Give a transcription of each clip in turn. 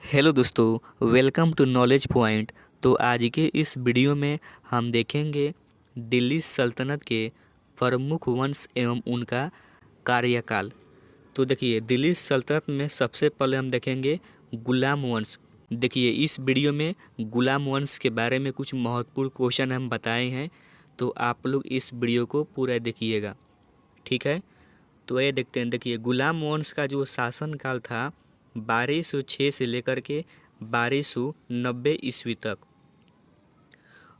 Hello दोस्तों, welcome to knowledge point. तो आज के इस वीडियो में हम देखेंगे दिल्ली सल्तनत के प्रमुख वंश एवं उनका कार्यकाल। तो देखिए, दिल्ली सल्तनत में सबसे पहले हम देखेंगे गुलाम वंश। देखिए, इस वीडियो में गुलाम वंश के बारे में कुछ महत्वपूर्ण क्वेश्चन हम बताए हैं, तो आप लोग इस वीडियो को पूरा देखिएगा, ठीक है। तो ये देखते हैं। देखिए, गुलाम वंश का जो शासनकाल था 1206 से लेकर के 1290 ईस्वी तक।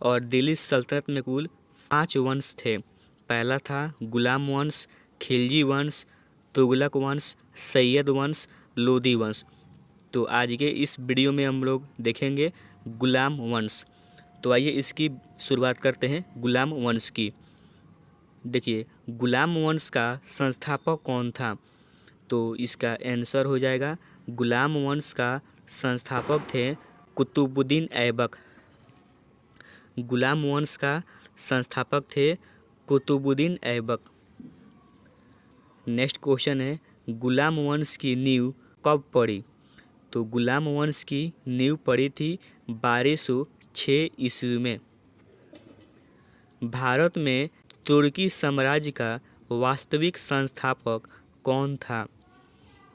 और दिल्ली सल्तनत में कुल 5 वंश थे। पहला था गुलाम वंश, खिलजी वंश, तुगलक वंश, सैयद वंश, लोदी वंश। तो आज के इस वीडियो में हम लोग देखेंगे गुलाम वंश। तो आइए इसकी शुरुआत करते हैं गुलाम वंश की। देखिए, गुलाम वंश का संस्थापक कौन था? तो इसका आंसर हो जाएगा, गुलाम वंश का संस्थापक थे कुतुबुद्दीन ऐबक। गुलाम वंश का संस्थापक थे कुतुबुद्दीन ऐबक। नेक्स्ट क्वेश्चन है, गुलाम वंश की नींव कब पड़ी? तो गुलाम वंश की नींव पड़ी थी 1206 ईस्वी में। भारत में तुर्की साम्राज्य का वास्तविक संस्थापक कौन था?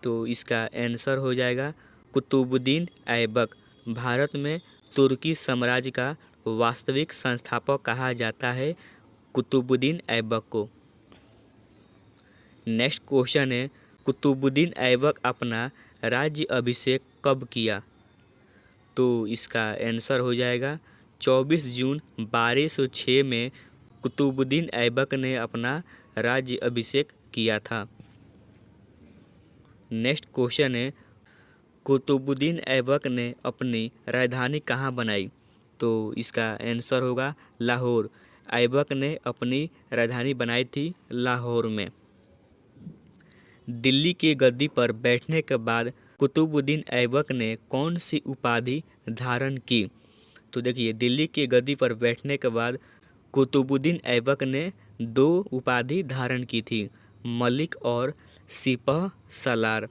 तो इसका आंसर हो जाएगा कुतुबुद्दीन ऐबक। भारत में तुर्की साम्राज्य का वास्तविक संस्थापक कहा जाता है कुतुबुद्दीन ऐबक को। नेक्स्ट क्वेश्चन है, कुतुबुद्दीन ऐबक अपना राज्य अभिषेक कब किया? तो इसका आंसर हो जाएगा 24 जून 1206 में कुतुबुद्दीन ऐबक ने अपना राज्य अभिषेक किया था। नेक्स्ट क्वेश्चन है, कुतुबुद्दीन ऐबक ने अपनी राजधानी कहाँ बनाई? तो इसका आंसर होगा लाहौर। ऐबक ने अपनी राजधानी बनाई थी लाहौर में। दिल्ली की गद्दी पर बैठने के बाद कुतुबुद्दीन ऐबक ने कौन सी उपाधि धारण की? तो देखिए, दिल्ली की गद्दी पर बैठने के बाद कुतुबुद्दीन ऐबक ने 2 उपाधि धारण की थी, मलिक और सिपह सालार।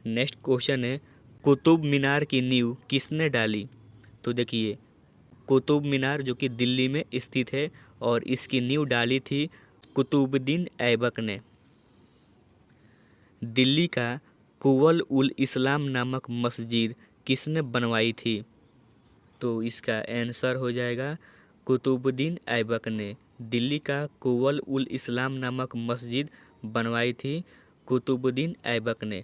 नेक्स्ट क्वेश्चन है, कुतुब मीनार की नींव किसने डाली? तो देखिए, कुतुब मीनार जो कि दिल्ली में स्थित है और इसकी नींव डाली थी कुतुबुद्दीन ऐबक ने। दिल्ली का कुवल उल इस्लाम नामक मस्जिद किसने बनवाई थी? तो इसका आंसर हो जाएगा कुतुबुद्दीन ऐबक ने। दिल्ली का कुवल उल इस्लाम नामक मस्जिद बनवाई थी कुतुबुद्दीन ऐबक ने।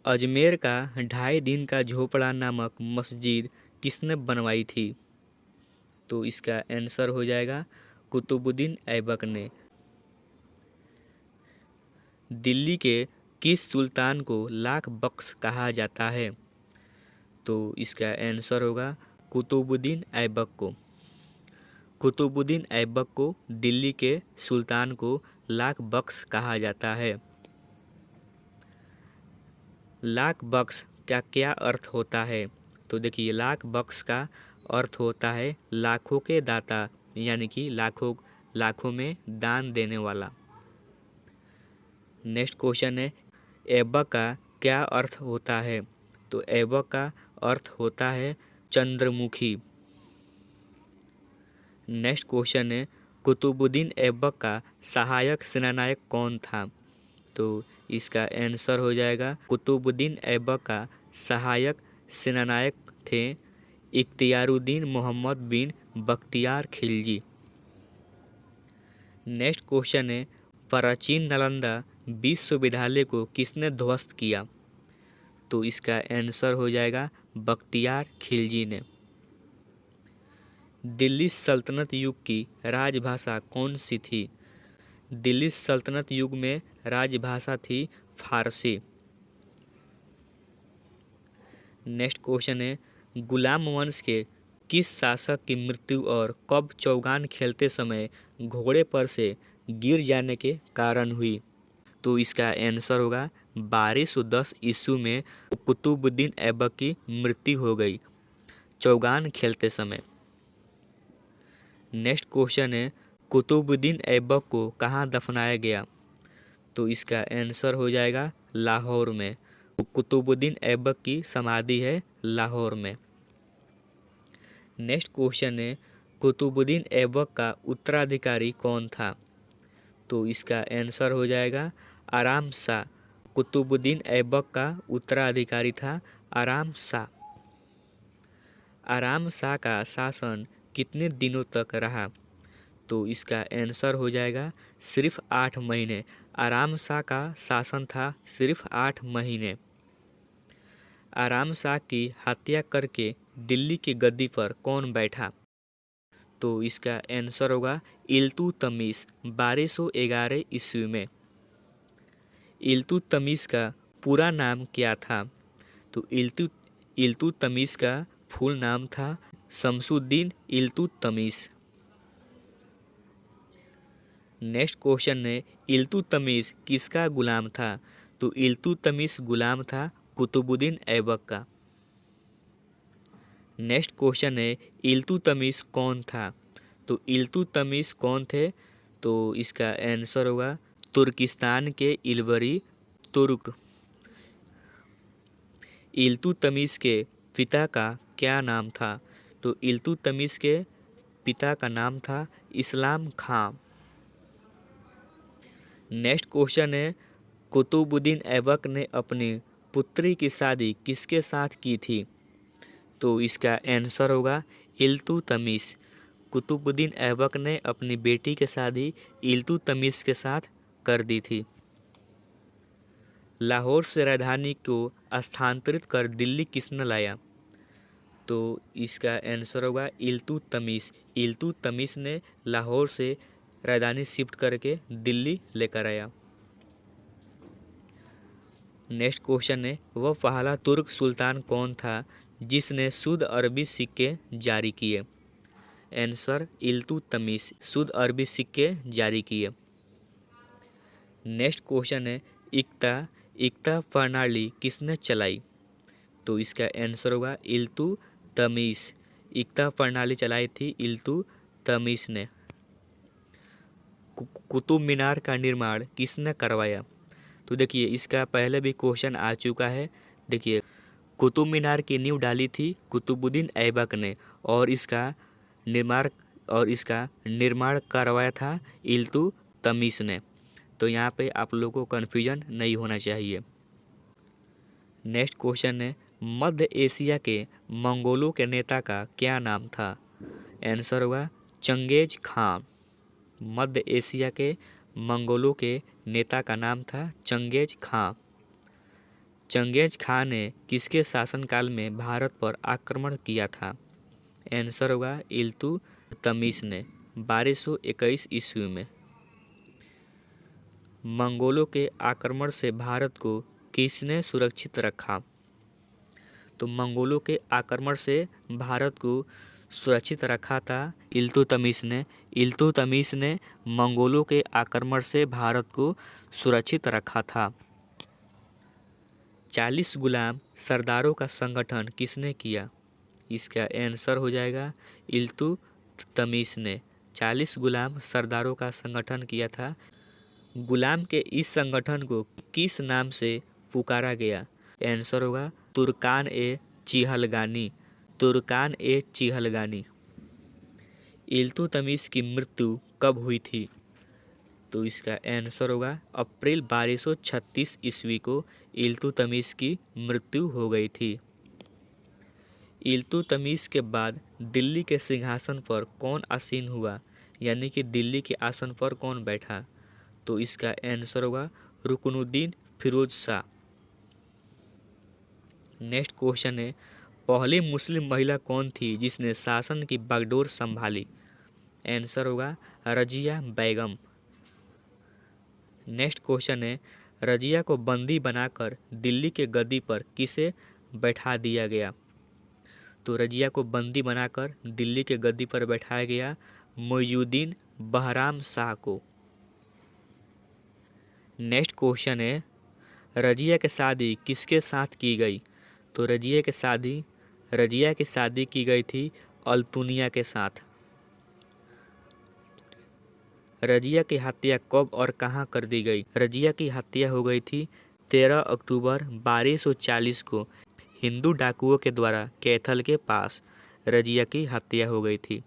अजमेर का 2.5 दिन का झोपड़ा नामक मस्जिद किसने बनवाई थी? तो इसका आंसर हो जाएगा कुतुबुद्दीन ऐबक ने। दिल्ली के किस सुल्तान को लाख बख्श कहा जाता है? तो इसका आंसर होगा कुतुबुद्दीन ऐबक को। कुतुबुद्दीन ऐबक को दिल्ली के सुल्तान को लाख बख्श कहा जाता है। लाख बख्श का क्या अर्थ होता है? तो देखिए, लाख बख्श का अर्थ होता है लाखों के दाता, यानी कि लाखों में दान देने वाला। नेक्स्ट क्वेश्चन है, ऐबक का क्या अर्थ होता है? तो ऐबक का अर्थ होता है चंद्रमुखी। नेक्स्ट क्वेश्चन है, कुतुबुद्दीन ऐबक का सहायक सेनानायक कौन था? तो इसका आंसर हो जाएगा कुतुबुद्दीन ऐबक का सहायक सेनानायक थे इख्तियारुद्दीन मोहम्मद बिन बख्तियार खिलजी। नेक्स्ट क्वेश्चन है, प्राचीन नालंदा विश्वविद्यालय को किसने ध्वस्त किया? तो इसका आंसर हो जाएगा बख्तियार खिलजी ने। दिल्ली सल्तनत युग की राजभाषा कौन सी थी? दिल्ली सल्तनत युग में राजभाषा थी फारसी। नेक्स्ट क्वेश्चन है, गुलाम वंश के किस शासक की मृत्यु और कब चौगान खेलते समय घोड़े पर से गिर जाने के कारण हुई? तो इसका आंसर होगा 1210 ईस्वी में कुतुबुद्दीन ऐबक की मृत्यु हो गई चौगान खेलते समय। नेक्स्ट क्वेश्चन है, कुतुबुद्दीन ऐबक को कहाँ दफनाया गया? तो इसका आंसर हो जाएगा लाहौर में। कुतुबुद्दीन ऐबक की समाधि है लाहौर में। नेक्स्ट क्वेश्चन है, कुतुबुद्दीन ऐबक का उत्तराधिकारी कौन था? तो इसका आंसर हो जाएगा आराम शाह। कुतुबुद्दीन ऐबक का उत्तराधिकारी था आराम शाह। आराम शाह का शासन कितने दिनों तक रहा? तो इसका आंसर हो जाएगा सिर्फ 8 महीने। आराम शाह का शासन था सिर्फ 8 महीने। आराम शाह की हत्या करके दिल्ली की गद्दी पर कौन बैठा? तो इसका आंसर होगा इल्तुतमिश 1211 ईस्वी में। इल्तुतमिश का पूरा नाम क्या था? तो इल्तुतमिश का फुल नाम था शमसुद्दीन इल्तुतमिश। नेक्स्ट क्वेश्चन है, इल्तुतमिश किसका गुलाम था? तो इल्तुतमिश गुलाम था कुतुबुद्दीन ऐबक का। नेक्स्ट क्वेश्चन है, इल्तुतमिश कौन था? तो इल्तुतमिश कौन थे? तो इसका आंसर होगा तुर्किस्तान के इलवरी तुर्क। इल्तुतमिश के पिता का क्या नाम था? तो इल्तुतमिश के पिता का नाम था इस्लाम खां। नेक्स्ट क्वेश्चन है, कुतुबुद्दीन ऐबक ने अपनी पुत्री की शादी किसके साथ की थी? तो इसका आंसर होगा इल्तुतमिश। कुतुबुद्दीन ऐबक ने अपनी बेटी की शादी इल्तुतमिश के साथ कर दी थी। लाहौर से राजधानी को स्थानांतरित कर दिल्ली किसने लाया? तो इसका आंसर होगा इल्तुतमिश। इल्तुतमिश ने लाहौर से राजधानी शिफ्ट करके दिल्ली लेकर आया। नेक्स्ट क्वेश्चन है, वह पहला तुर्क सुल्तान कौन था जिसने शुद्ध अरबी सिक्के जारी किए? आंसर इल्तुतमिश शुद्ध अरबी सिक्के जारी किए। नेक्स्ट क्वेश्चन है, इक्ता प्रणाली किसने चलाई? तो इसका आंसर होगा इल्तुतमिश। इक्ता प्रणाली चलाई थी इल्तुतमिश ने। कुतुब मीनार का निर्माण किसने करवाया? तो देखिए इसका पहले भी क्वेश्चन आ चुका है। देखिए कुतुब मीनार की नींव डाली थी कुतुबुद्दीन ऐबक ने और इसका निर्माण करवाया था इल्तुतमिश ने। तो यहाँ पे आप लोगों को कन्फ्यूजन नहीं होना चाहिए। नेक्स्ट क्वेश्चन है, मध्य एशिया के मंगोलों के नेता का क्या नाम था? आंसर होगा चंगेज खां। मध्य एशिया के मंगोलों के नेता का नाम था चंगेज खां। चंगेज खां ने किसके शासनकाल में भारत पर आक्रमण किया था? आंसर होगा इल्तुतमिश ने 1221 ईस्वी में। मंगोलों के आक्रमण से भारत को किसने सुरक्षित रखा? तो मंगोलों के आक्रमण से भारत को सुरक्षित रखा था इल्तुतमिश ने। इल्तुतमिश ने मंगोलों के आक्रमण से भारत को सुरक्षित रखा था। 40 गुलाम सरदारों का संगठन किसने किया? इसका आंसर हो जाएगा इल्तुतमिश ने 40 गुलाम सरदारों का संगठन किया था। गुलाम के इस संगठन को किस नाम से पुकारा गया? आंसर होगा तुर्कान ए चिहलगानी। तुर्कान ए चिहलगानी। इल्तुतमिश की मृत्यु कब हुई थी? तो इसका आंसर होगा अप्रैल 1236 ईस्वी को इल्तुतमिश की मृत्यु हो गई थी। इल्तुतमिश के बाद दिल्ली के सिंहासन पर कौन आसीन हुआ? यानी कि दिल्ली के आसन पर कौन बैठा? तो इसका आंसर होगा रुकनुद्दीन फिरोज शाह। नेक्स्ट क्वेश्चन है, पहली मुस्लिम महिला कौन थी जिसने शासन की बागडोर संभाली? आंसर होगा रजिया बेगम। नेक्स्ट क्वेश्चन है, रजिया को बंदी बनाकर दिल्ली के गद्दी पर किसे बैठा दिया गया? तो रजिया को बंदी बनाकर दिल्ली के गद्दी पर बैठाया गया मुइजुद्दीन बहराम शाह को। नेक्स्ट क्वेश्चन है, रजिया की शादी किसके साथ की गई? तो रजिया की शादी की गई थी अल्तुनिया के साथ। रजिया की हत्या कब और कहाँ कर दी गई? रजिया की हत्या हो गई थी 13 अक्टूबर 1240 को हिंदू डाकुओं के द्वारा कैथल के पास रजिया की हत्या हो गई थी।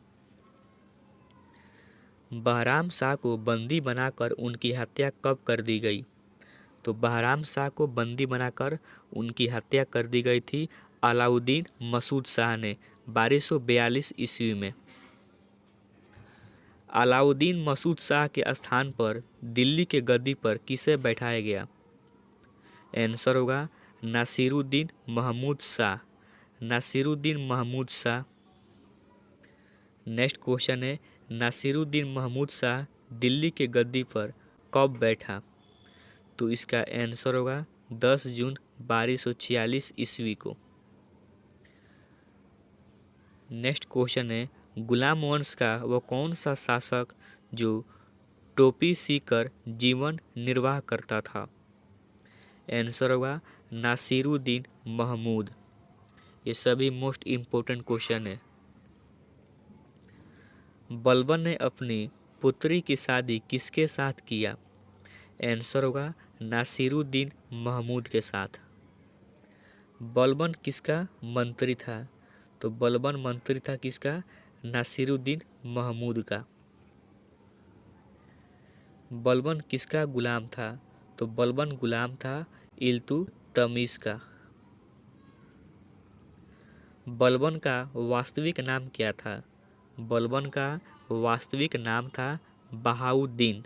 बहराम शाह को बंदी बनाकर उनकी हत्या कब कर दी गई? तो बहराम शाह को बंदी बनाकर उनकी हत्या कर दी गई थी अलाउद्दीन मसूद शाह ने 1242 ईस्वी में। अलाउद्दीन मसूद शाह के स्थान पर दिल्ली के गद्दी पर किसे बैठाया गया? आंसर होगा नासिरुद्दीन महमूद शाह। नासिरुद्दीन महमूद शाह। नेक्स्ट क्वेश्चन है, नासिरुद्दीन महमूद शाह दिल्ली के गद्दी पर कब बैठा? तो इसका आंसर होगा 10 जून 1246 ईस्वी को। नेक्स्ट क्वेश्चन है, गुलाम वंश का वह कौन सा शासक जो टोपी सीकर जीवन निर्वाह करता था? आंसर होगा नासिरुद्दीन महमूद। ये सभी मोस्ट इम्पोर्टेंट क्वेश्चन है। बलबन ने अपनी पुत्री की शादी किसके साथ किया? आंसर होगा नासिरुद्दीन महमूद के साथ। बलबन किसका मंत्री था? तो बलबन मंत्री था किसका? नासिरुद्दीन महमूद का। बलबन किसका गुलाम था? तो बलबन गुलाम था इल्तुतमिश का। बलबन का वास्तविक नाम क्या था? बलबन का वास्तविक नाम था बहाउद्दीन।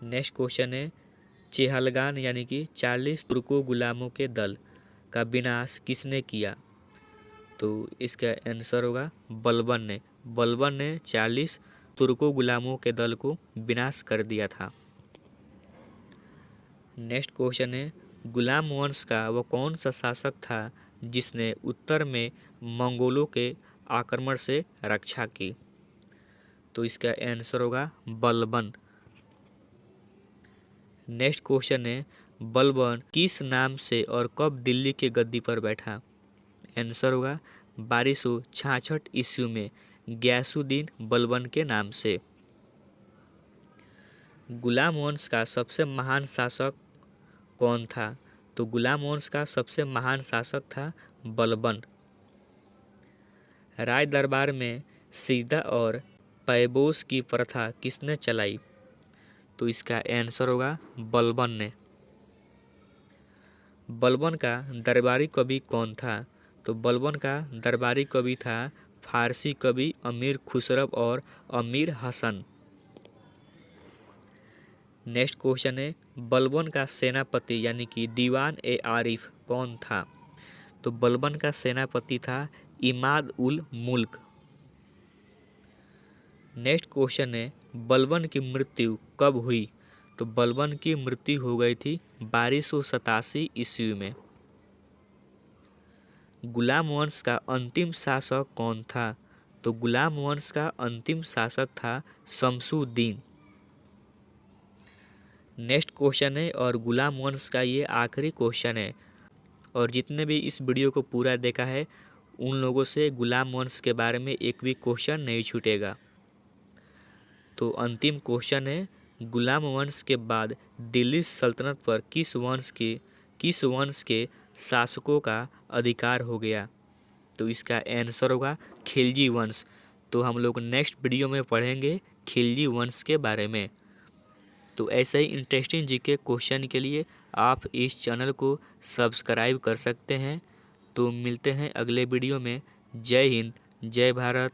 नेक्स्ट क्वेश्चन है, चेहलगान यानी कि 40 तुर्को गुलामों के दल का विनाश किसने किया? तो इसका आंसर होगा बलबन ने। बलबन ने 40 तुर्को गुलामों के दल को विनाश कर दिया था। नेक्स्ट क्वेश्चन है, गुलाम वंश का वह कौन सा शासक था जिसने उत्तर में मंगोलों के आक्रमण से रक्षा की? तो इसका आंसर होगा बलबन। नेक्स्ट क्वेश्चन है, बलबन किस नाम से और कब दिल्ली के गद्दी पर बैठा? आंसर होगा 1266 ईस्वी में गयासुद्दीन बलबन के नाम से। गुलाम वंश का सबसे महान शासक कौन था? तो गुलाम वंश का सबसे महान शासक था बलबन। राय दरबार में सिजदा और पैबोस की प्रथा किसने चलाई? तो इसका आंसर होगा बलबन ने। बलबन का दरबारी कवि कौन था? तो बलबन का दरबारी कवि था फारसी कवि अमीर खुसरो और अमीर हसन। नेक्स्ट क्वेश्चन है, बलबन का सेनापति यानी कि दीवान ए आरिफ कौन था? तो बलबन का सेनापति था इमाद उल मुल्क। नेक्स्ट क्वेश्चन है, बलबन की मृत्यु कब हुई? तो बलबन की मृत्यु हो गई थी 1287 ईस्वी में। गुलाम वंश का अंतिम शासक कौन था? तो गुलाम वंश का अंतिम शासक था शमसुद्दीन। नेक्स्ट क्वेश्चन है और गुलाम वंश का ये आखिरी क्वेश्चन है, और जितने भी इस वीडियो को पूरा देखा है उन लोगों से गुलाम वंश के बारे में एक भी क्वेश्चन नहीं छूटेगा। तो अंतिम क्वेश्चन है, गुलाम वंश के बाद दिल्ली सल्तनत पर किस वंश के शासकों का अधिकार हो गया? तो इसका आंसर होगा खिलजी वंश। तो हम लोग नेक्स्ट वीडियो में पढ़ेंगे खिलजी वंश के बारे में। तो ऐसे ही इंटरेस्टिंग जीके क्वेश्चन के लिए आप इस चैनल को सब्सक्राइब कर सकते हैं। तो मिलते हैं अगले वीडियो में। जय हिंद, जय भारत।